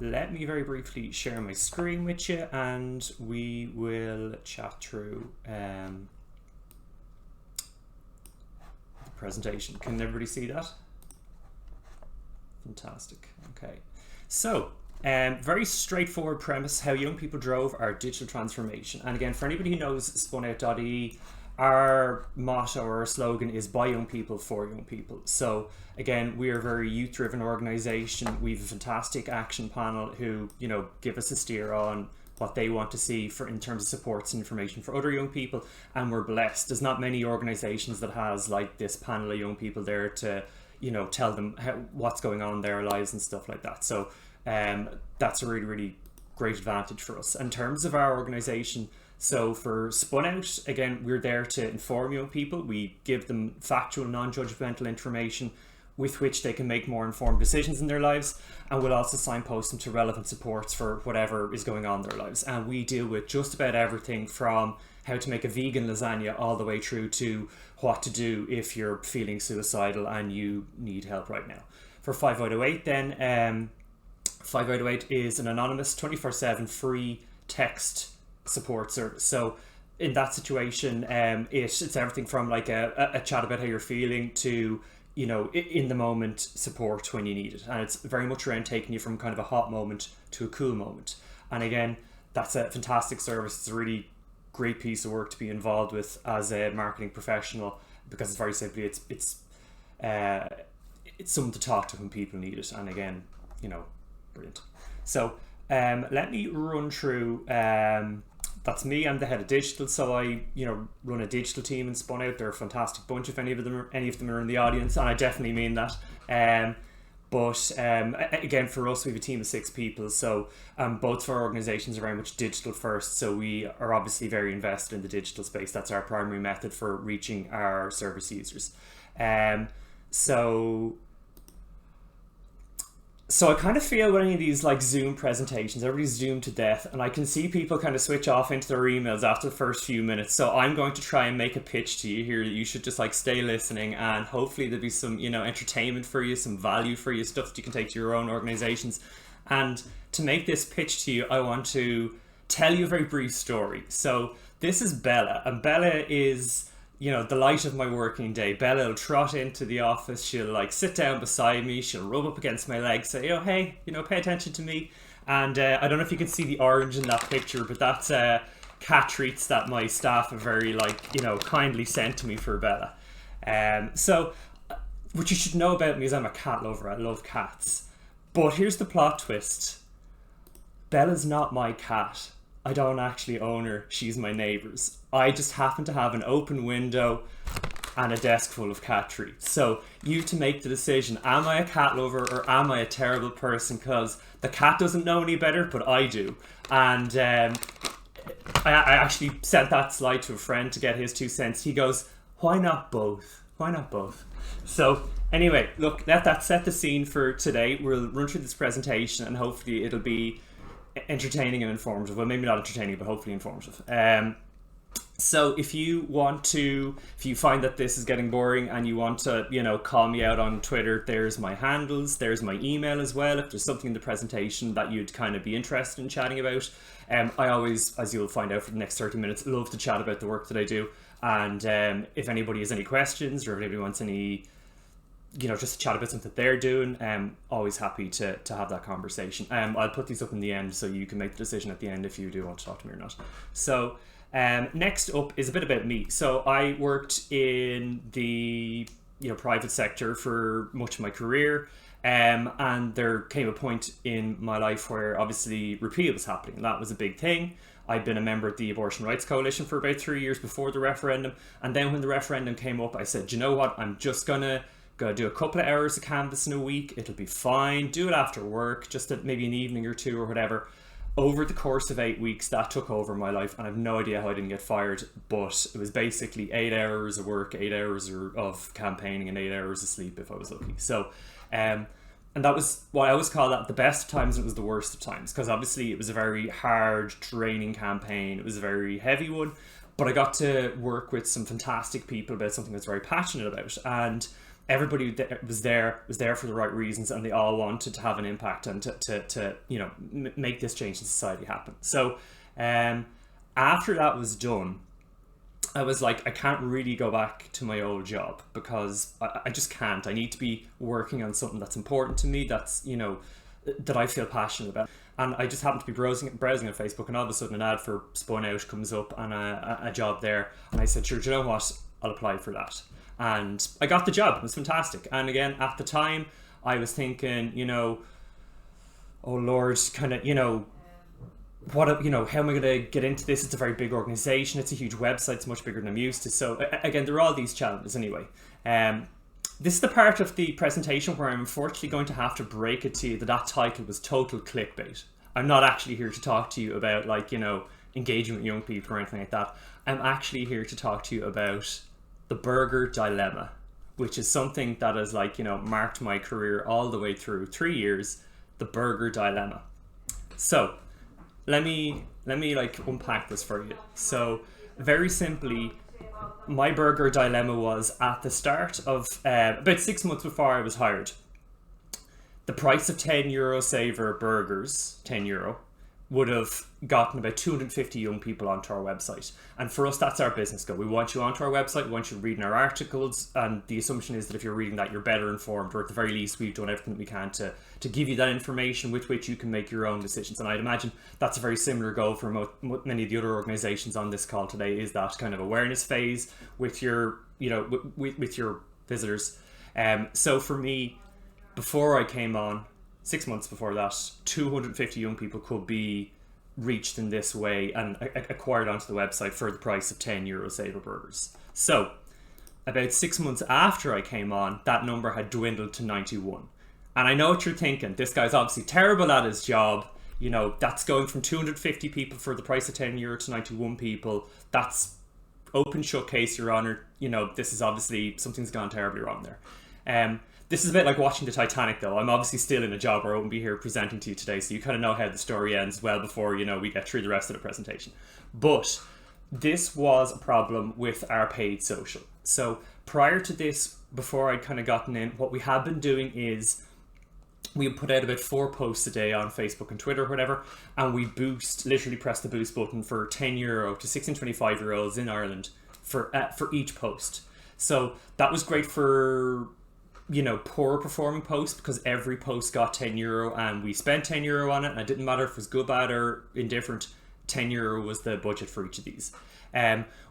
let me very briefly share my screen with you and we will chat through the presentation. Can everybody see that? Fantastic. Okay. So, very straightforward premise, how young people drove our digital transformation. And again, for anybody who knows spunout.ie, our motto or our slogan is by young people for young people. So again, we are a very youth driven organization. We have a fantastic action panel who, you know, give us a steer on what they want to see for in terms of supports and information for other young people. And we're blessed. There's not many organizations that has like this panel of young people there to, you know, tell them what's going on in their lives and stuff like that. So that's a really, really great advantage for us. In terms of our organization, so for Spun Out, again, we're there to inform young people. We give them factual, non-judgmental information with which they can make more informed decisions in their lives. And we'll also signpost them to relevant supports for whatever is going on in their lives. And we deal with just about everything from how to make a vegan lasagna all the way through to what to do if you're feeling suicidal and you need help right now. For 5808 then, 5808 is an anonymous 24/7 free text support service. So in that situation, it's everything from like a chat about how you're feeling to, you know, in the moment support when you need it. And it's very much around taking you from kind of a hot moment to a cool moment. And again, that's a fantastic service. It's a really great piece of work to be involved with as a marketing professional, because it's very simply, it's something to talk to when people need it. And again, you know, brilliant. So let me run through, that's me. I'm the head of digital, so I, you know, run a digital team in Spun Out. They're a fantastic bunch. If any of them are in the audience, and I definitely mean that. But again, for us, we have a team of 6 people. So both of our organizations are very much digital first. So we are obviously very invested in the digital space. That's our primary method for reaching our service users. So I kind of feel with any of these like Zoom presentations, everybody's zoomed to death, and I can see people kind of switch off into their emails after the first few minutes. So I'm going to try and make a pitch to you here that you should just like stay listening, and hopefully there'll be some, you know, entertainment for you, some value for you, stuff that you can take to your own organizations. And to make this pitch to you, I want to tell you a very brief story. So this is Bella, and Bella is, you know, the light of my working day. Bella will trot into the office, she'll like sit down beside me, she'll rub up against my leg, say, oh, hey, you know, pay attention to me. And I don't know if you can see the orange in that picture, but that's cat treats that my staff have very, like, you know, kindly sent to me for Bella. So what you should know about me is I'm a cat lover. I love cats. But here's the plot twist. Bella's not my cat. I don't actually own her. She's my neighbour's. I just happen to have an open window and a desk full of cat treats. So you have to make the decision, am I a cat lover or am I a terrible person? Because the cat doesn't know any better, but I do. And I actually sent that slide to a friend to get his 2 cents. He goes, why not both? Why not both? So anyway, look, let that set the scene for today. We'll run through this presentation and hopefully it'll be entertaining and informative. Well, maybe not entertaining, but hopefully informative. So if you find that this is getting boring and you want to, you know, call me out on Twitter, there's my handles, there's my email as well. If there's something in the presentation that you'd kind of be interested in chatting about, I always, as you'll find out for the next 30 minutes, love to chat about the work that I do. And if anybody has any questions or if anybody wants any, you know, just to chat about something that they're doing, always happy to have that conversation. I'll put these up in the end so you can make the decision at the end if you do want to talk to me or not. So next up is a bit about me. So I worked in the, you know, private sector for much of my career, and there came a point in my life where obviously repeal was happening, and that was a big thing. I'd been a member of the Abortion Rights Coalition for about 3 years before the referendum, and then when the referendum came up, I said, you know what, I'm just gonna do a couple of hours of canvassing a week. It'll be fine. Do it after work, just at maybe an evening or two or whatever. Over the course of 8 weeks, that took over my life, and I have no idea how I didn't get fired, but it was basically 8 hours of work, 8 hours of campaigning, and 8 hours of sleep if I was lucky. So, and that was what I always call that the best of times, and it was the worst of times, because obviously it was a very hard, draining campaign. It was a very heavy one, but I got to work with some fantastic people about something I was very passionate about. And everybody that was there for the right reasons, and they all wanted to have an impact and to make this change in society happen. So after that was done, I was like, I can't really go back to my old job, because I just can't. I need to be working on something that's important to me, that's, that I feel passionate about. And I just happened to be browsing on Facebook, and all of a sudden an ad for Spun Out comes up, and a job there. And I said, sure, do you know what? I'll apply for that. And I got the job. It was fantastic. And again, at the time, I was thinking, oh Lord, kind of, how am I going to get into this? It's a very big organization. It's a huge website. It's much bigger than I'm used to. So again, there are all these challenges anyway. This is the part of the presentation where I'm unfortunately going to have to break it to you that title was total clickbait. I'm not actually here to talk to you about engaging with young people or anything like that. I'm actually here to talk to you about the burger dilemma, which is something that has marked my career all the way through 3 years. The burger dilemma. So let me unpack this for you. So very simply, my burger dilemma was at the start of about 6 months before I was hired. The price of €10 saver burgers, €10, would have gotten about 250 young people onto our website. And for us, that's our business goal. We want you onto our website, we want you reading our articles, and the assumption is that if you're reading that, you're better informed, or at the very least, we've done everything we can to give you that information with which you can make your own decisions. And I'd imagine that's a very similar goal for many of the other organizations on this call today, is that kind of awareness phase with your, with your visitors. So for me, before I came on, 6 months before that, 250 young people could be reached in this way and acquired onto the website for the price of €10 saver burgers. So about 6 months after I came on, that number had dwindled to 91. And I know what you're thinking. This guy's obviously terrible at his job. That's going from 250 people for the price of €10 to 91 people. That's open shut case, Your Honour. This is obviously, something's gone terribly wrong there. This is a bit like watching the Titanic, though. I'm obviously still in a job, or I wouldn't be here presenting to you today, so you kind of know how the story ends well before, we get through the rest of the presentation. But this was a problem with our paid social. So prior to this, before I'd kind of gotten in, what we had been doing is we would put out about 4 posts a day on Facebook and Twitter or whatever, and we literally press the boost button for €10 to 16 to 25-year-olds in Ireland for each post. So that was great for poorer performing posts, because every post got €10 and we spent €10 on it, and it didn't matter if it was good, bad or indifferent. €10 was the budget for each of these.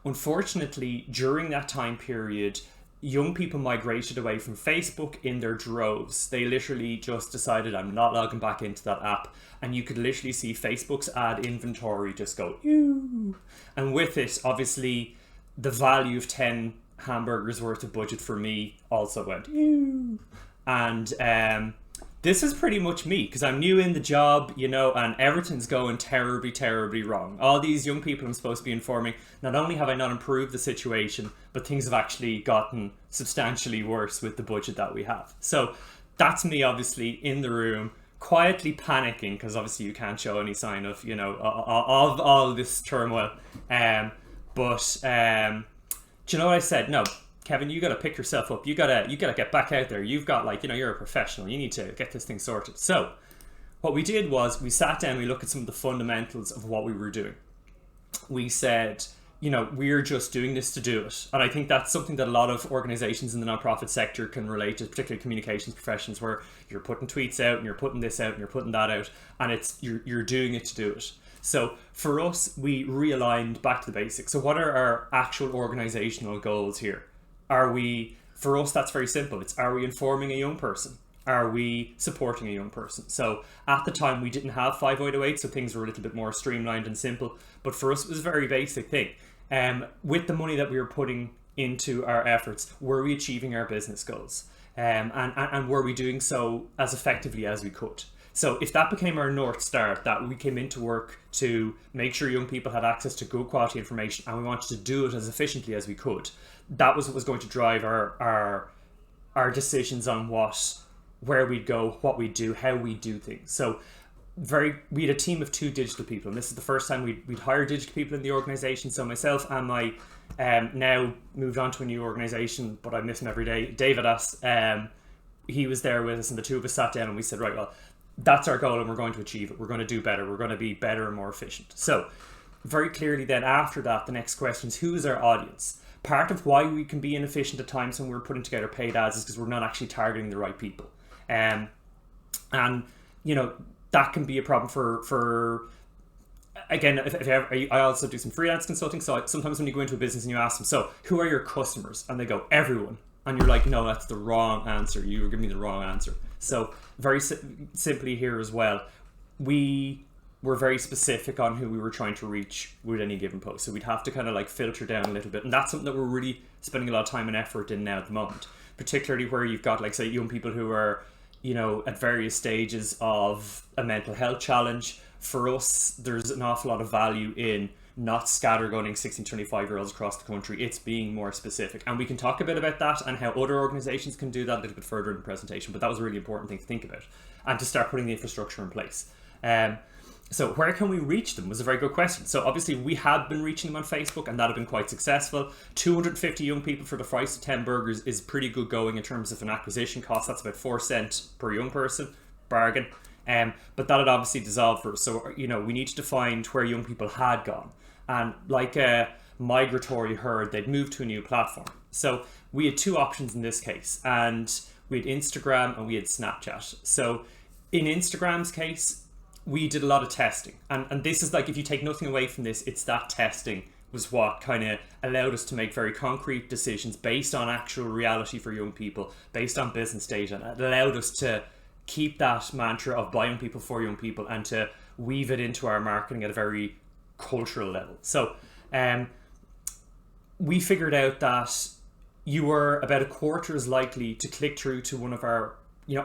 Unfortunately, during that time period, young people migrated away from Facebook in their droves. They literally just decided, I'm not logging back into that app, and you could literally see Facebook's ad inventory just go ew. And with it, obviously, the value of 10 hamburgers worth of budget for me also went ew. And this is pretty much me, because I'm new in the job, and everything's going terribly wrong. All these young people I'm supposed to be informing, not only have I not improved the situation, but things have actually gotten substantially worse with the budget that we have. So that's me, obviously, in the room, quietly panicking, because obviously you can't show any sign of, of all this turmoil. Do you know what I said? No, Kevin, you got to pick yourself up. You gotta get back out there. You've got you're a professional. You need to get this thing sorted. So what we did was we sat down, we looked at some of the fundamentals of what we were doing. We said, we're just doing this to do it. And I think that's something that a lot of organizations in the nonprofit sector can relate to, particularly communications professions, where you're putting tweets out and you're putting this out and you're putting that out, and it's you're doing it to do it. So for us, we realigned back to the basics. So what are our actual organizational goals here? For us, that's very simple. Are we informing a young person? Are we supporting a young person? So at the time, we didn't have 5808, so things were a little bit more streamlined and simple. But for us, it was a very basic thing. With the money that we were putting into our efforts, were we achieving our business goals? And were we doing so as effectively as we could? So if that became our North Star, that we came into work to make sure young people had access to good quality information, and we wanted to do it as efficiently as we could, that was what was going to drive our decisions on where we'd go, what we'd do, how we do things. So we had a team of 2 digital people, and this is the first time we'd hired digital people in the organization. So myself and my now moved on to a new organization, but I miss him every day, David he was there with us, and the 2 of us sat down and we said, right, well, that's our goal and we're going to achieve it. We're going to do better. We're going to be better and more efficient. So very clearly then after that, the next question is, who is our audience? Part of why we can be inefficient at times when we're putting together paid ads is because we're not actually targeting the right people. And that can be a problem for again, I also do some freelance consulting. So sometimes when you go into a business and you ask them, so who are your customers? And they go, everyone. And you're like, no, that's the wrong answer. You were giving me the wrong answer. So very simply here as well, we were very specific on who we were trying to reach with any given post. So we'd have to kind of like filter down a little bit. And that's something that we're really spending a lot of time and effort in now at the moment, particularly where you've got like, say, young people who are, at various stages of a mental health challenge. For us, there's an awful lot of value in not scattergunning 16 to 25-year-olds across the country. It's being more specific. And we can talk a bit about that and how other organizations can do that a little bit further in the presentation. But that was a really important thing to think about and to start putting the infrastructure in place. So where can we reach them was a very good question. So obviously we had been reaching them on Facebook, and that had been quite successful. 250 young people for the price of 10 burgers is pretty good going in terms of an acquisition cost. That's about 4 cents per young person, bargain. But that had obviously dissolved for us. So, we needed to find where young people had gone. And like a migratory herd, they'd moved to a new platform. So we had 2 options in this case. And we had Instagram and we had Snapchat. So in Instagram's case, we did a lot of testing. And this is like, if you take nothing away from this, it's that testing was what kind of allowed us to make very concrete decisions based on actual reality for young people, based on business data. And it allowed us to keep that mantra of by young people for young people and to weave it into our marketing at a very cultural level. So we figured out that you were about a quarter as likely to click through to one of our,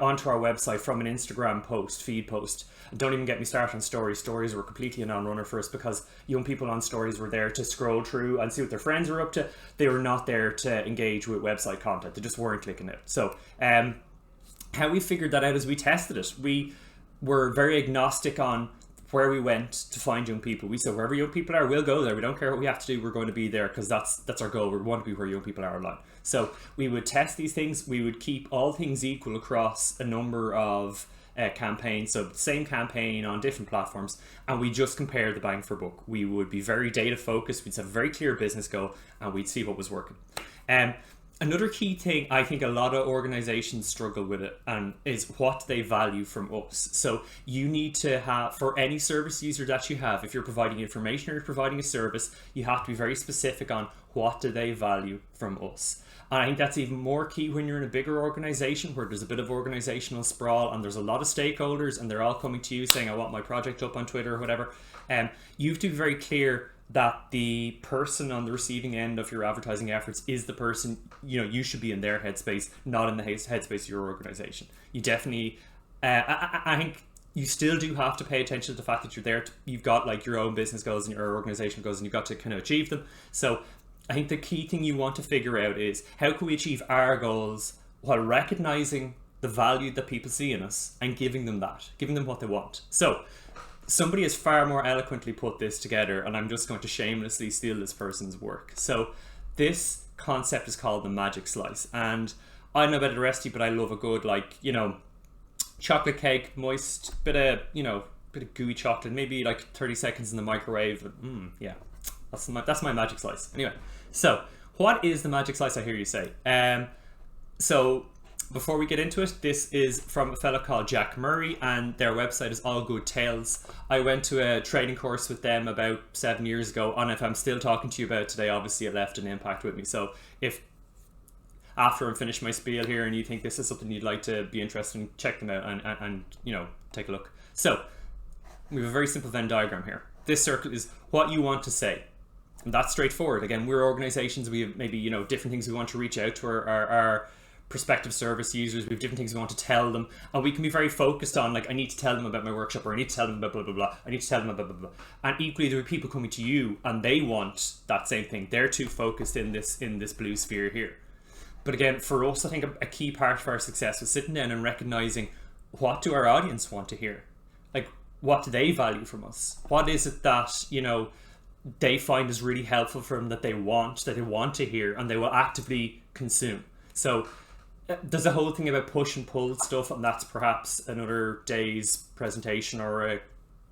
onto our website from an Instagram post, feed post. Don't even get me started on stories. Stories were completely a non-runner for us because young people on stories were there to scroll through and see what their friends were up to. They were not there to engage with website content. They just weren't clicking it. So how we figured that out is we tested it. We were very agnostic on where we went to find young people. We said wherever young people are, we'll go there. We don't care what we have to do. We're going to be there because that's our goal. We want to be where young people are online. So we would test these things. We would keep all things equal across a number of campaigns. So same campaign on different platforms, and we just compare the bang for buck. We would be very data focused. We'd have a very clear business goal, and we'd see what was working. Another key thing I think a lot of organizations struggle with it is what they value from us. So you need to have, for any service user that you have, if you're providing information or you're providing a service, you have to be very specific on what do they value from us. And I think that's even more key when you're in a bigger organization where there's a bit of organizational sprawl and there's a lot of stakeholders and they're all coming to you saying, I want my project up on Twitter or whatever. You have to be very clear that the person on the receiving end of your advertising efforts is the person, you should be in their headspace, not in the headspace of your organization. You definitely, I think you still do have to pay attention to the fact that you're there. You've got like your own business goals and your organizational goals and you've got to kind of achieve them. So I think the key thing you want to figure out is how can we achieve our goals while recognizing the value that people see in us and giving them what they want. So somebody has far more eloquently put this together, and I'm just going to shamelessly steal this person's work. So this concept is called the magic slice, and I don't know about the rest of you, but I love a good chocolate cake, moist, bit of gooey chocolate, maybe like 30 seconds in the microwave. Yeah, that's my magic slice. Anyway, so what is the magic slice, I hear you say? So before we get into it, this is from a fellow called Jack Murray, and their website is All Good Tales. I went to a training course with them about 7 years ago, and if I'm still talking to you about it today, obviously it left an impact with me. So if after I'm finished my spiel here and you think this is something you'd like to be interested in, check them out and take a look. So we have a very simple Venn diagram here. This circle is what you want to say. And that's straightforward. Again, we're organizations, we have maybe, different things we want to reach out to our prospective service users. We have different things we want to tell them, and we can be very focused on I need to tell them about my workshop, or I need to tell them about blah blah blah, I need to tell them about blah blah blah. And equally there are people coming to you and they want that same thing. They're too focused in this blue sphere here. But again, for us, I think a key part of our success was sitting down and recognizing what do our audience want to hear. what do they value from us? What is it that, you know, they find is really helpful for them, that they want to hear, and they will actively consume. So there's a whole thing about push and pull stuff, and that's perhaps another day's presentation or a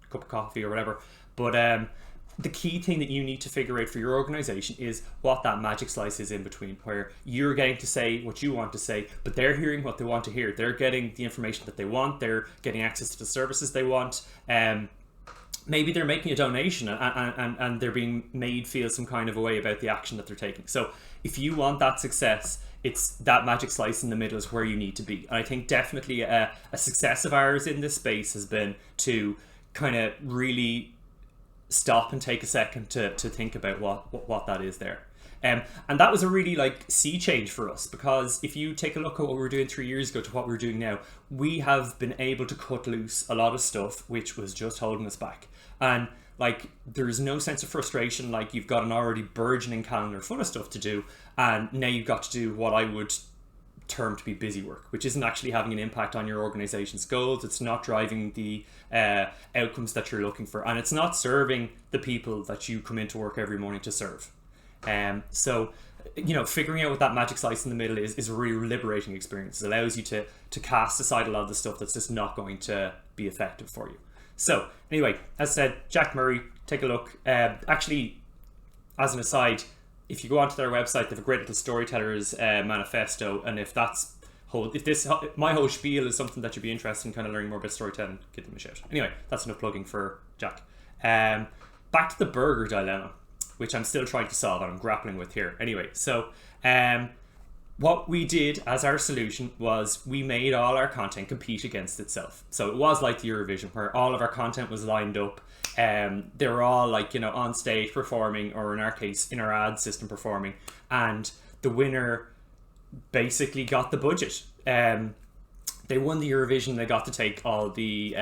cup of coffee or whatever. But the key thing that you need to figure out for your organization is what that magic slice is in between, where you're getting to say what you want to say, but they're hearing what they want to hear. They're getting the information that they want. They're getting access to the services they want. Maybe they're making a donation and they're being made feel some kind of a way about the action that they're taking. So if you want that success, it's that magic slice in the middle is where you need to be. And I think definitely a success of ours in this space has been to kind of really stop and take a second to think about what that is there. And that was a really like sea change for us, because if you take a look at what we were doing 3 years ago to what we're doing now, we have been able to cut loose a lot of stuff which was just holding us back. And like, there's no sense of frustration, like you've got an already burgeoning calendar full of stuff to do, and now you've got to do what I would term to be busy work, which isn't actually having an impact on your organization's goals. It's not driving the outcomes that you're looking for, and it's not serving the people that you come into work every morning to serve. So, you know, figuring out what that magic slice in the middle is a really liberating experience. It allows you to cast aside a lot of the stuff that's just not going to be effective for you. So anyway, as I said, Jack Murray, take a look. Actually, as an aside, if you go onto their website, they have a great little storytellers manifesto, and if my whole spiel is something that you'd be interested in kind of learning more about storytelling, give them a shout. Anyway, that's enough plugging for Jack. Back to the burger dilemma, which I'm still trying to solve and I'm grappling with here. Anyway, so what we did as our solution was we made all our content compete against itself. So it was like the Eurovision, where all of our content was lined up. They were all like, you know, on stage performing, or in our case, in our ad system performing, and the winner basically got the budget. They won the Eurovision. They got to take all the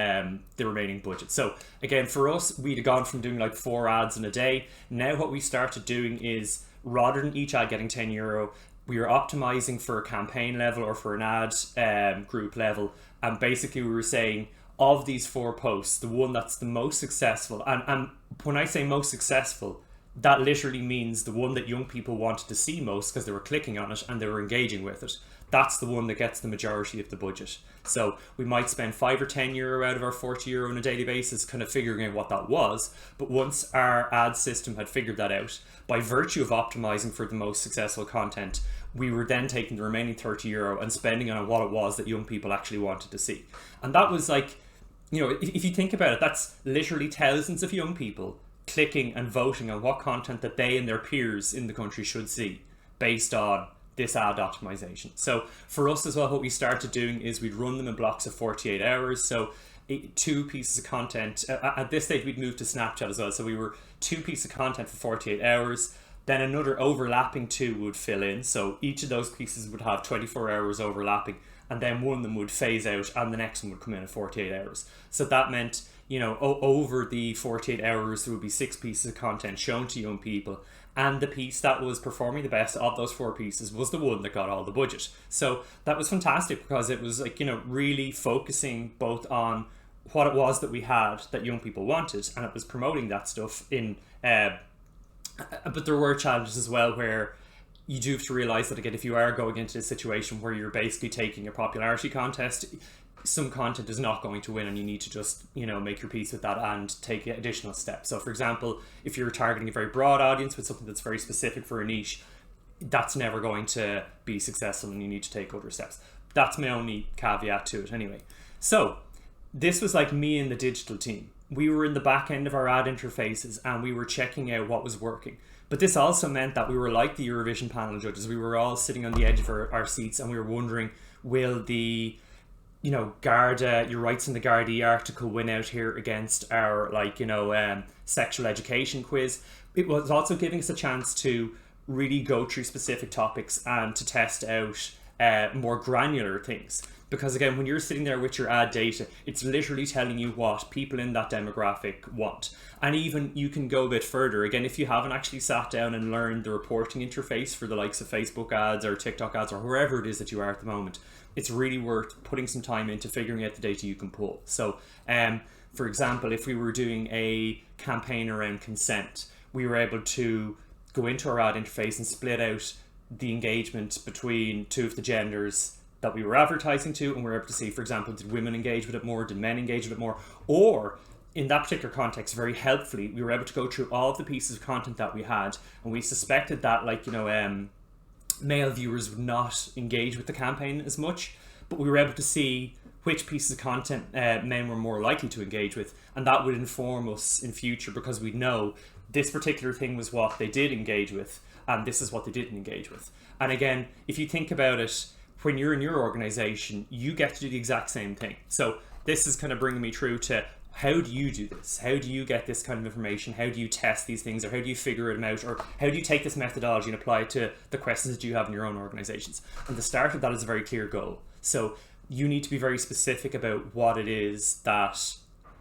remaining budget. So again, for us, we'd gone from doing like 4 ads in a day. Now what we started doing is, rather than each ad getting €10, we were optimizing for a campaign level or for an ad group level. And basically we were saying, of these 4 posts, the one that's the most successful, and when I say most successful, that literally means the one that young people wanted to see most because they were clicking on it and they were engaging with it. That's the one that gets the majority of the budget. So we might spend €5 or €10 out of our €40 on a daily basis kind of figuring out what that was. But once our ad system had figured that out, by virtue of optimizing for the most successful content, we were then taking the remaining €30 and spending on what it was that young people actually wanted to see. And that was like, you know, if you think about it, that's literally thousands of young people clicking and voting on what content that they and their peers in the country should see based on this ad optimization. So for us as well, what we started doing is we'd run them in blocks of 48 hours. So 2 pieces of content. At this stage, we'd moved to Snapchat as well. So we were 2 pieces of content for 48 hours. Then another overlapping 2 would fill in. So each of those pieces would have 24 hours overlapping. And then one of them would phase out and the next one would come in at 48 hours. So that meant, you know, over the 48 hours, there would be 6 pieces of content shown to young people. And the piece that was performing the best of those 4 pieces was the one that got all the budget. So that was fantastic, because it was like, you know, really focusing both on what it was that we had that young people wanted, and it was promoting that stuff in, but there were challenges as well, where you do have to realize that, again, if you are going into a situation where you're basically taking a popularity contest, some content is not going to win, and you need to just, you know, make your peace with that and take additional steps. So for example, if you're targeting a very broad audience with something that's very specific for a niche, that's never going to be successful and you need to take other steps. That's my only caveat to it anyway. So this was like me and the digital team. We were in the back end of our ad interfaces and we were checking out what was working. But this also meant that we were like the Eurovision panel judges. We were all sitting on the edge of our seats and we were wondering, will the, you know, Garda, your rights in the Gardaí article win out here against our, like, you know, sexual education quiz? It was also giving us a chance to really go through specific topics and to test out more granular things. Because again, when you're sitting there with your ad data, it's literally telling you what people in that demographic want. And even you can go a bit further. Again, if you haven't actually sat down and learned the reporting interface for the likes of Facebook ads or TikTok ads or wherever it is that you are at the moment, it's really worth putting some time into figuring out the data you can pull. So for example, if we were doing a campaign around consent, we were able to go into our ad interface and split out the engagement between two of the genders that we were advertising to, and we were able to see, for example, did women engage with it more, did men engage with it more, or in that particular context, very helpfully, we were able to go through all of the pieces of content that we had, and we suspected that, like, male viewers would not engage with the campaign as much, but we were able to see which pieces of content men were more likely to engage with, and that would inform us in future, because we'd know this particular thing was what they did engage with, and this is what they didn't engage with. And again, if you think about it, when you're in your organization, you get to do the exact same thing. So this is kind of bringing me through to, how do you do this? How do you get this kind of information? How do you test these things, or how do you figure them out, or how do you take this methodology and apply it to the questions that you have in your own organizations? And the start of that is a very clear goal. So you need to be very specific about what it is that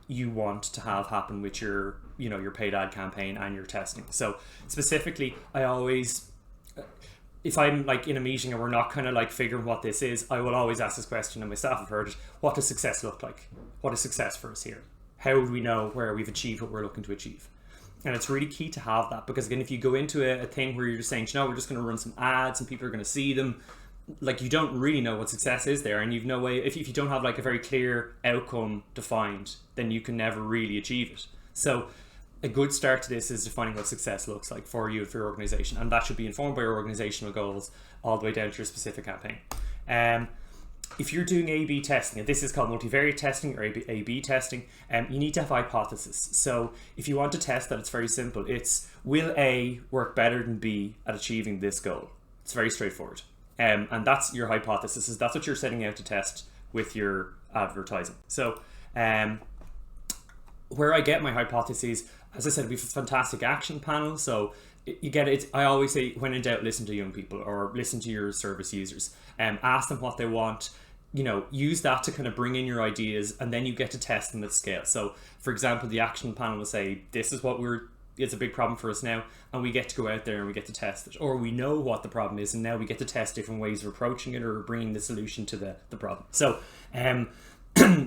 you want to have happen with your, your paid ad campaign and your testing. So specifically, I always, if I'm like in a meeting and we're not kind of like figuring what this is, I will always ask this question, and my staff have heard it: what does success look like? What is success for us here? How do we know where we've achieved what we're looking to achieve? And it's really key to have that, because again, if you go into a thing where you're just saying, we're just going to run some ads and people are going to see them, like, you don't really know what success is there, and you've no way, if you don't have like a very clear outcome defined, then you can never really achieve it. So a good start to this is defining what success looks like for you and for your organization, and that should be informed by your organizational goals all the way down to your specific campaign. If you're doing A/B testing, and this is called multivariate testing or A/B testing, you need to have a hypothesis. So if you want to test that, it's very simple. It's, will A work better than B at achieving this goal? It's very straightforward. And that's your hypothesis. That's what you're setting out to test with your advertising. So where I get my hypotheses, as I said, we have a fantastic action panel. So you get it. I always say, when in doubt, listen to young people, or listen to your service users. Ask them what they want. Use that to kind of bring in your ideas, and then you get to test them at scale. So, for example, the action panel will say, this is what it's a big problem for us now, and we get to go out there and we get to test it. Or we know what the problem is, and now we get to test different ways of approaching it, or bringing the solution to the problem. So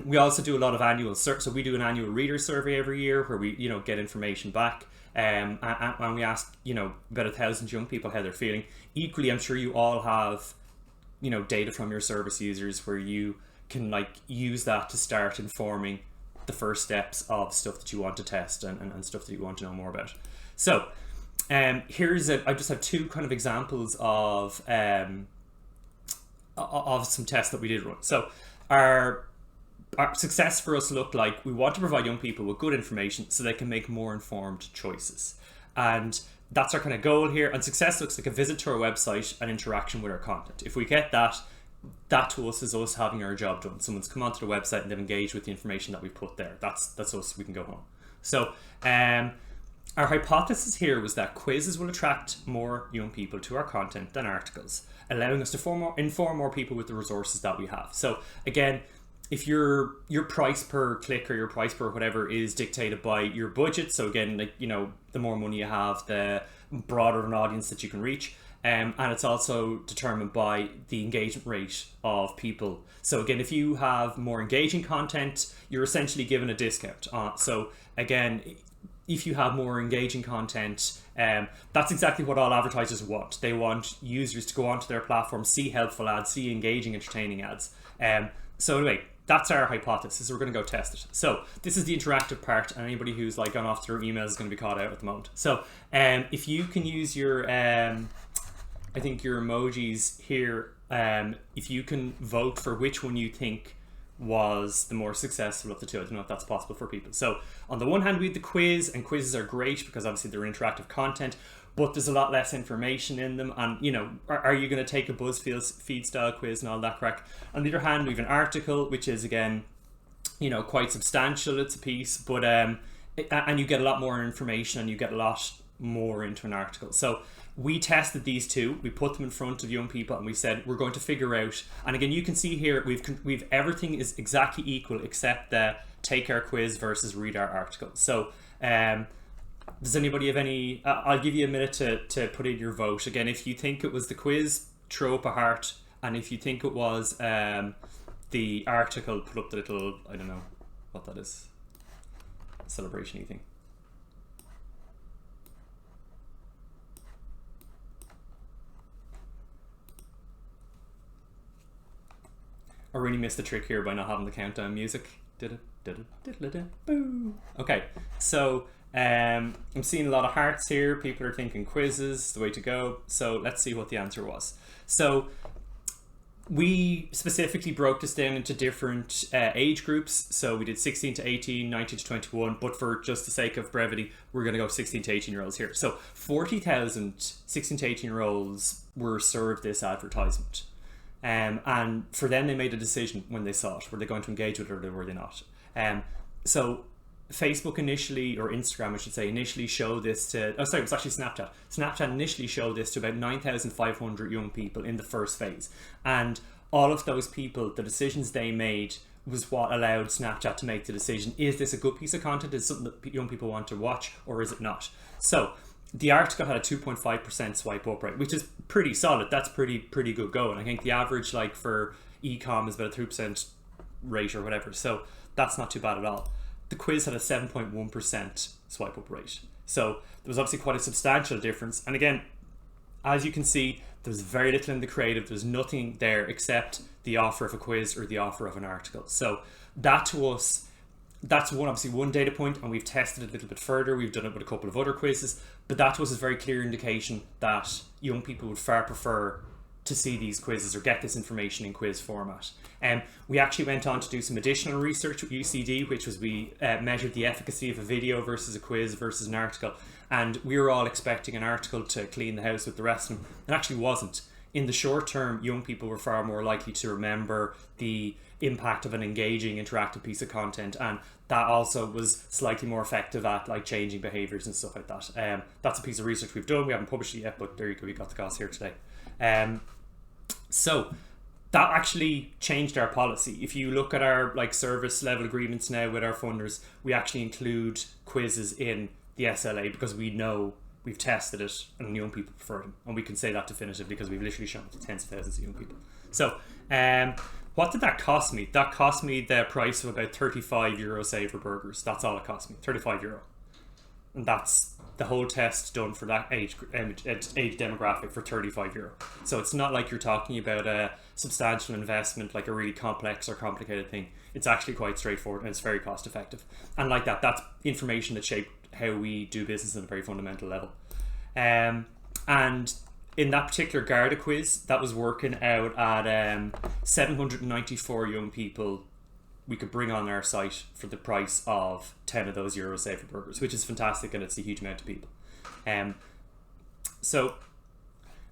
we also do a lot of annual, so we do an annual reader survey every year, where we get information back, and we ask about 1,000 young people how they're feeling. Equally, I'm sure you all have data from your service users, where you can use that to start informing the first steps of stuff that you want to test, and stuff that you want to know more about. So I just have two kind of examples of some tests that we did run. So our success for us looked like, we want to provide young people with good information so they can make more informed choices, and that's our kind of goal here. And success looks like a visit to our website and interaction with our content. If we get that to us is us having our job done. Someone's come onto the website and they've engaged with the information that we put there. That's us. We can go home. So our hypothesis here was that quizzes will attract more young people to our content than articles, allowing us to inform more people with the resources that we have. So again, if your price per click or your price per whatever is dictated by your budget, so again, the more money you have, the broader an audience that you can reach, and it's also determined by the engagement rate of people. So again, if you have more engaging content, you're essentially given a discount. So again, if you have more engaging content, that's exactly what all advertisers want. They want users to go onto their platform, see helpful ads, see engaging, entertaining ads. So anyway, that's our hypothesis. We're going to go test it. So this is the interactive part, and anybody who's gone off through emails is going to be caught out at the moment. So if you can use your, I think your emojis here, if you can vote for which one you think was the more successful of the two. I don't know if that's possible for people. So on the one hand, we have the quiz, and quizzes are great because obviously they're interactive content, but there's a lot less information in them. And are you going to take a BuzzFeed style quiz and all that crack? On the other hand, we have an article, which is again, quite substantial. It's a piece, but and you get a lot more information, and you get a lot more into an article. So we tested these two, we put them in front of young people, and we said, we're going to figure out, and again, you can see here, we've everything is exactly equal except the take our quiz versus read our article. So does anybody have any, I'll give you a minute to put in your vote. Again, if you think it was the quiz, throw up a heart, and if you think it was the article, put up the little, I don't know what that is. celebration-y thing. I really missed the trick here by not having the countdown music. Boo. Okay, so I'm seeing a lot of hearts here. People are thinking quizzes, the way to go. So let's see what the answer was. So we specifically broke this down into different age groups. So we did 16 to 18, 19 to 21, but for just the sake of brevity, we're going to go 16 to 18 year olds here. So 40,000 16 to 18 year olds were served this advertisement. And for them, they made a decision when they saw it. Were they going to engage with it or were they not? So Facebook initially, or Instagram I should say, initially showed this to, it was actually Snapchat. Snapchat initially showed this to about 9,500 young people in the first phase. And all of those people, the decisions they made was what allowed Snapchat to make the decision, is this a good piece of content? Is it something that young people want to watch, or is it not? So the article had a 2.5% swipe up rate, which is pretty solid. That's pretty good going. I think the average like for e-com is about a 3% rate or whatever. So that's not too bad at all. The quiz had a 7.1% swipe up rate. So there was obviously quite a substantial difference. And again, as you can see, there's very little in the creative. There's nothing there except the offer of a quiz or the offer of an article. So that to us, that's one data point, and we've tested it a little bit further. We've done it with a couple of other quizzes, but that to us is a very clear indication that young people would far prefer to see these quizzes or get this information in quiz format. We actually went on to do some additional research with UCD, which was we measured the efficacy of a video versus a quiz versus an article, and we were all expecting an article to clean the house with the rest of them. It actually wasn't. In the short term, young people were far more likely to remember the impact of an engaging, interactive piece of content, and that also was slightly more effective at like changing behaviors and stuff like that. That's a piece of research we've done. We haven't published it yet, but there you go, we got the cost here today. So that actually changed our policy. If you look at our like service level agreements now with our funders, we actually include quizzes in the SLA because we know we've tested it and young people prefer them, and we can say that definitively because we've literally shown it to tens of thousands of young people. So what did that cost me? That cost me the price of about €35 Saver burgers. That's all it cost me, €35. And that's the whole test done for that age demographic for €35. So it's not like you're talking about a substantial investment, like a really complex or complicated thing. It's actually quite straightforward and it's very cost effective. And like that's information that shaped how we do business at a very fundamental level. And in that particular Garda quiz, that was working out at 794 young people we could bring on our site for the price of 10 of those Euro Saver burgers, which is fantastic, and it's a huge amount of people. So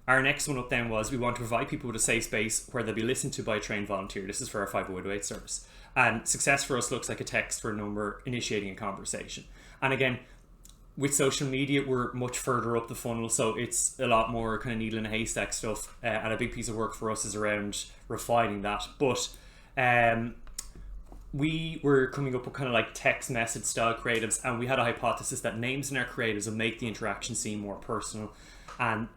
our next one up then was we want to provide people with a safe space where they'll be listened to by a trained volunteer. This is for our 508 service. And success for us looks like a text for a number initiating a conversation. And again, with social media, we're much further up the funnel, so it's a lot more kind of needle in a haystack stuff, and a big piece of work for us is around refining that. But we were coming up with kind of like text message style creatives, and we had a hypothesis that names in our creatives will make the interaction seem more personal, and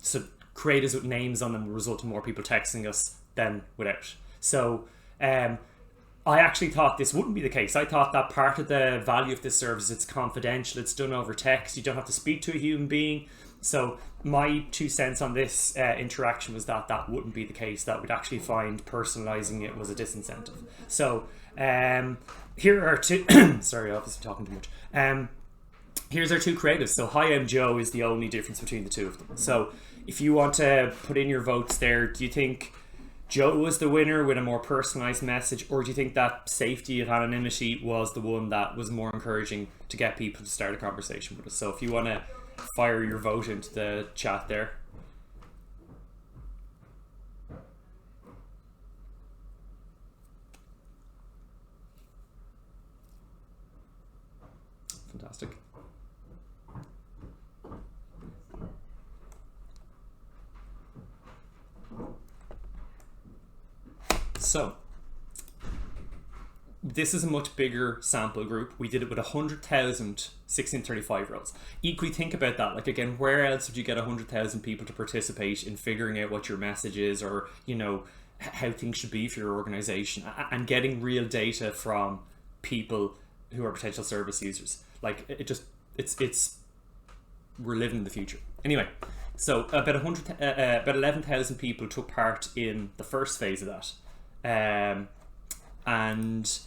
so creatives with names on them will result in more people texting us than without. So I actually thought this wouldn't be the case. I thought that part of the value of this service, it's confidential, it's done over text, you don't have to speak to a human being. So my 2 cents on this interaction was that wouldn't be the case, that we'd actually find personalizing it was a disincentive. So here are two, sorry, obviously talking too much. Here's our two creatives. So Hi, I'm Joe is the only difference between the two of them. So if you want to put in your votes there, do you think Joe was the winner with a more personalized message, or do you think that safety of anonymity was the one that was more encouraging to get people to start a conversation with us? So if you want to fire your vote into the chat there. Fantastic. So this is a much bigger sample group. We did it with 100,000 16 to 35-year-olds. Equally think about that. Like again, where else would you get 100,000 people to participate in figuring out what your message is, or you know how things should be for your organization, and getting real data from people who are potential service users. Like it's we're living in the future. Anyway, so about 11,000 people took part in the first phase of that, and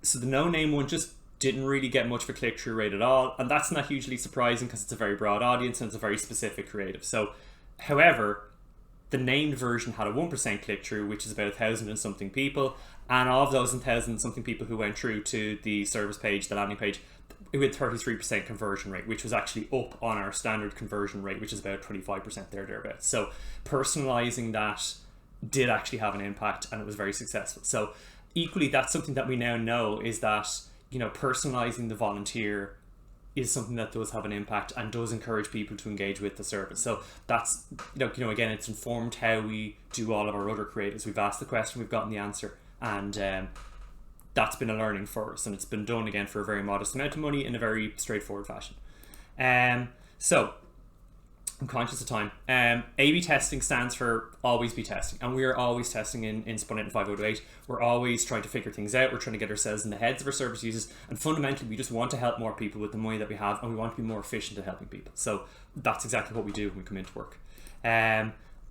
so the no name one just didn't really get much of a click-through rate at all, and that's not hugely surprising because it's a very broad audience and it's a very specific creative. So, however, the named version had a 1% click-through, which is about 1,000 and something people, and of those 1,000 and something people who went through to the service page, the landing page, it had 33% conversion rate, which was actually up on our standard conversion rate, which is about 25% thereabouts. So personalizing that did actually have an impact, and it was very successful. So equally, that's something that we now know, is that, you know, personalizing the volunteer is something that does have an impact and does encourage people to engage with the service. So that's, you know, again, it's informed how we do all of our other creatives. We've asked the question, we've gotten the answer, and that's been a learning for us, and it's been done again for a very modest amount of money in a very straightforward fashion. So I'm conscious of time. A/B testing stands for always be testing, and we are always testing in Spun Out in 5028. We're always trying to figure things out. We're trying to get ourselves in the heads of our service users, and fundamentally we just want to help more people with the money that we have, and we want to be more efficient at helping people. So that's exactly what we do when we come into work.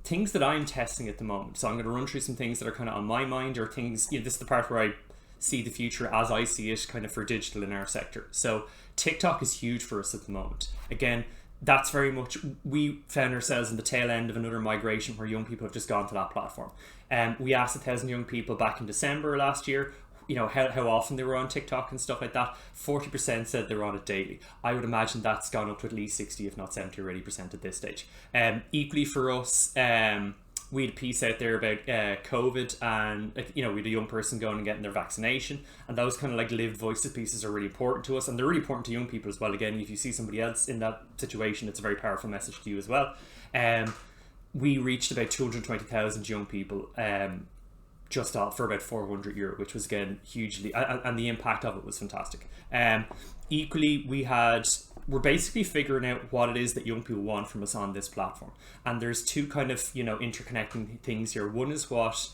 Things that I'm testing at the moment, so I'm going to run through some things that are kind of on my mind, or things, you know, this is the part where I see the future as I see it kind of for digital in our sector. So TikTok is huge for us at the moment. Again, that's very much, we found ourselves in the tail end of another migration where young people have just gone to that platform. We asked 1,000 young people back in December last year, you know, how often they were on TikTok and stuff like that. 40% said they were on it daily. I would imagine that's gone up to at least 60, if not 70 or 80% at this stage. Equally for us, we had a piece out there about COVID, and, you know, we had a young person going and getting their vaccination, and those kind of like lived voices pieces are really important to us, and they're really important to young people as well. Again, if you see somebody else in that situation, it's a very powerful message to you as well. We reached about 220,000 young people just off for about €400, which was again hugely, and the impact of it was fantastic. Equally, we're basically figuring out what it is that young people want from us on this platform, and there's two kind of, you know, interconnecting things here. One is what,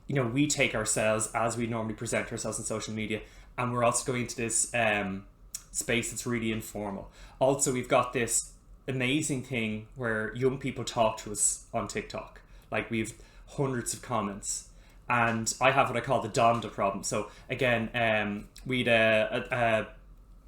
you know, we take ourselves as we normally present ourselves on social media, and we're also going into this space that's really informal. Also, we've got this amazing thing where young people talk to us on TikTok. Like, we've hundreds of comments, and I have what I call the Donda problem. So again, we'd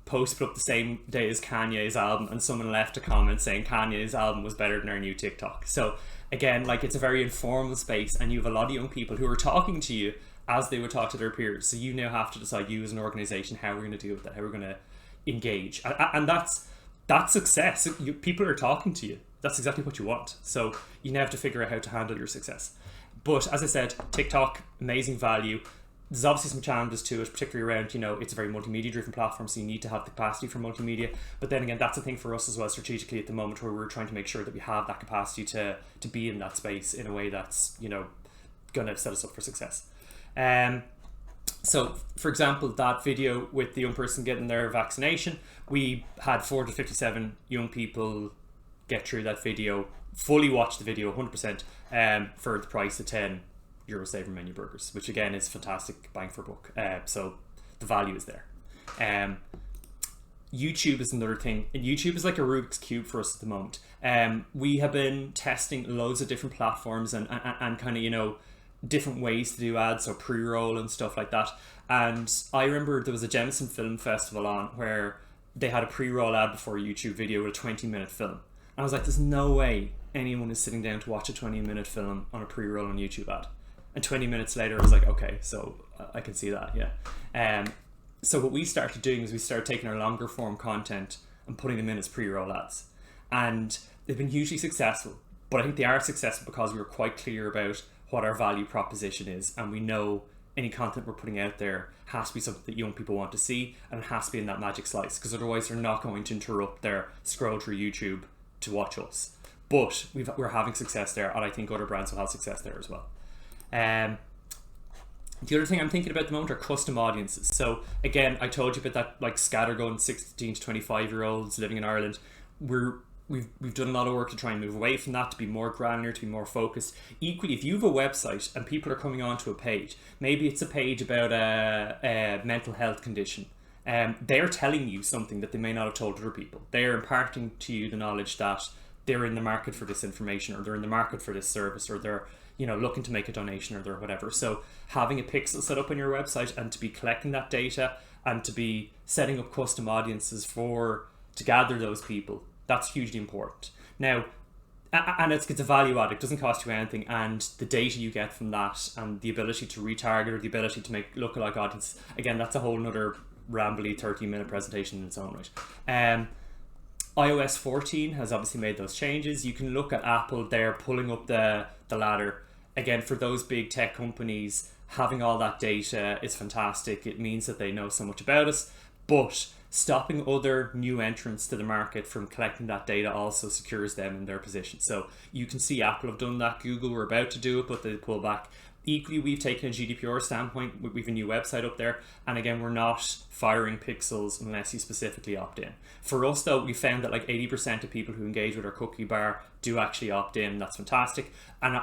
post put up the same day as Kanye's album, and someone left a comment saying Kanye's album was better than our new TikTok. So again, like, it's a very informal space, and you have a lot of young people who are talking to you as they would talk to their peers. So you now have to decide, you as an organization, how we're going to deal with that, how we're going to engage, and that's success. People are talking to you. That's exactly what you want. So you now have to figure out how to handle your success. But as I said, TikTok, amazing value. There's obviously some challenges to it, particularly around, you know, it's a very multimedia driven platform, so you need to have the capacity for multimedia. But then again, that's a thing for us as well strategically at the moment, where we're trying to make sure that we have that capacity to be in that space in a way that's, you know, going to set us up for success. So for example, that video with the young person getting their vaccination, we had 457 young people get through that video, fully watch the video 100%, for the price of €10 saver menu burgers, which again is fantastic bang for buck. So the value is there. YouTube is another thing. YouTube is like a Rubik's Cube for us at the moment. We have been testing loads of different platforms and kind of, you know, different ways to do ads, so pre-roll and stuff like that. And I remember there was a Jameson Film Festival on where they had a pre-roll ad before a YouTube video with a 20-minute film. And I was like, there's no way anyone is sitting down to watch a 20-minute film on a pre-roll on YouTube ad. And 20 minutes later, I was like, okay, so I can see that, yeah. So what we started doing is we started taking our longer form content and putting them in as pre-roll ads. And they've been hugely successful, but I think they are successful because we were quite clear about what our value proposition is, and we know any content we're putting out there has to be something that young people want to see, and it has to be in that magic slice, because otherwise they're not going to interrupt their scroll through YouTube to watch us. But we're having success there, and I think other brands will have success there as well. The other thing I'm thinking about at the moment are custom audiences. So again, I told you about that, like, scattergun 16 to 25 year olds living in Ireland. We've done a lot of work to try and move away from that, to be more granular, to be more focused. Equally, if you have a website and people are coming onto a page, maybe it's a page about a mental health condition, they're telling you something that they may not have told other people. They're imparting to you the knowledge that they're in the market for this information, or they're in the market for this service, or they're looking to make a donation, or they're whatever. So having a pixel set up on your website and to be collecting that data and to be setting up custom audiences to gather those people, that's hugely important. Now, and it's a value add. It doesn't cost you anything, and the data you get from that and the ability to retarget, or the ability to make lookalike audience, again, that's a whole nother rambly 30-minute presentation in its own right. iOS 14 has obviously made those changes. You can look at Apple there pulling up the ladder. Again, for those big tech companies, having all that data is fantastic. It means that they know so much about us, but stopping other new entrants to the market from collecting that data also secures them in their position. So you can see Apple have done that. Google were about to do it, but they pull back. Equally, we've taken a GDPR standpoint. We've a new website up there, and again, we're not firing pixels unless you specifically opt in. For us though, we found that like 80% of people who engage with our cookie bar do actually opt in. That's fantastic. And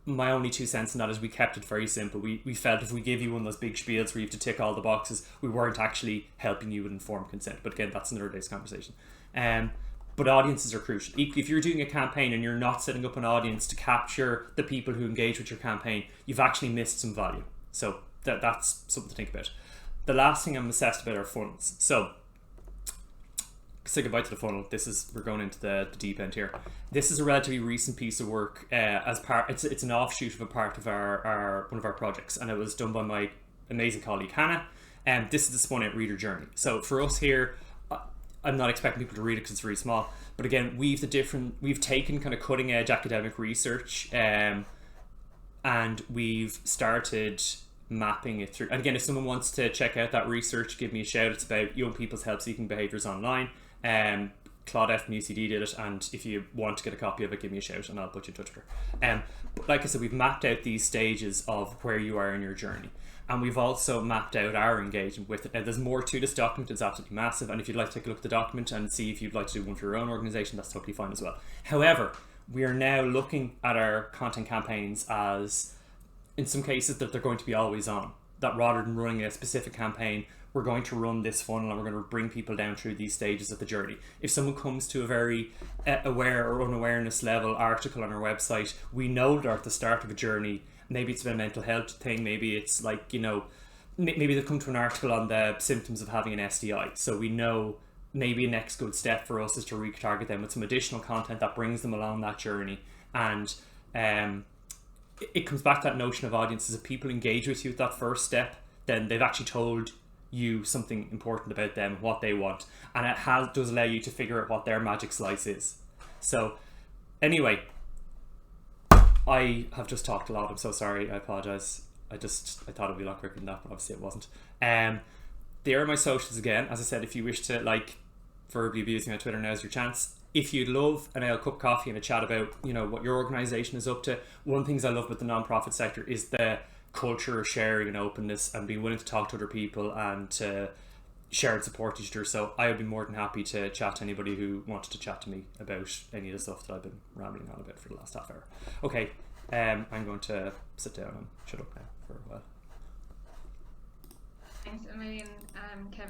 my only 2 cents on that is we kept it very simple. We felt if we give you one of those big spiels where you have to tick all the boxes, we weren't actually helping you with informed consent. But again, that's another day's conversation. But audiences are crucial. Equally, if you're doing a campaign and you're not setting up an audience to capture the people who engage with your campaign, you've actually missed some value. So that's something to think about. The last thing I'm obsessed about are funnels. So say goodbye to the funnel. We're going into the deep end here. This is a relatively recent piece of work. It's an offshoot of a part of one of our projects, and it was done by my amazing colleague Hannah. And this is the spun out reader journey. So for us here, I'm not expecting people to read it because it's really small. But again, we've taken kind of cutting edge academic research, and we've started mapping it through. And again, if someone wants to check out that research, give me a shout. It's about young people's help-seeking behaviours online. Claude F from UCD did it, and if you want to get a copy of it, give me a shout and I'll put you in touch with her. But like I said, we've mapped out these stages of where you are in your journey, and we've also mapped out our engagement with it. Now, there's more to this document. It's absolutely massive, and if you'd like to take a look at the document and see if you'd like to do one for your own organisation, that's totally fine as well. However, we are now looking at our content campaigns as, in some cases, that they're going to be always on. That rather than running a specific campaign, we're going to run this funnel and we're going to bring people down through these stages of the journey. If someone comes to a very aware or unawareness level article on our website, we know they're at the start of a journey. Maybe it's been a mental health thing. Maybe it's like, maybe they've come to an article on the symptoms of having an STI. So we know maybe a next good step for us is to retarget them with some additional content that brings them along that journey. And it comes back to that notion of audiences. If people engage with you at that first step, then they've actually told you something important about them, what they want, and it does allow you to figure out what their magic slice is. So anyway, I have just talked a lot. I'm so sorry. I apologize. I thought it'd be a lot quicker than that, but obviously it wasn't. There are my socials again. As I said, if you wish to verbally abuse me on Twitter, now's your chance. If you'd love an ale cup of coffee and a chat about what your organisation is up to, one of the things I love with the non-profit sector is the culture of sharing and openness and being willing to talk to other people and to share and support each other. So I would be more than happy to chat to anybody who wanted to chat to me about any of the stuff that I've been rambling on about for the last half hour. Okay, I'm going to sit down and shut up now for a while. Thanks a million, Kevin.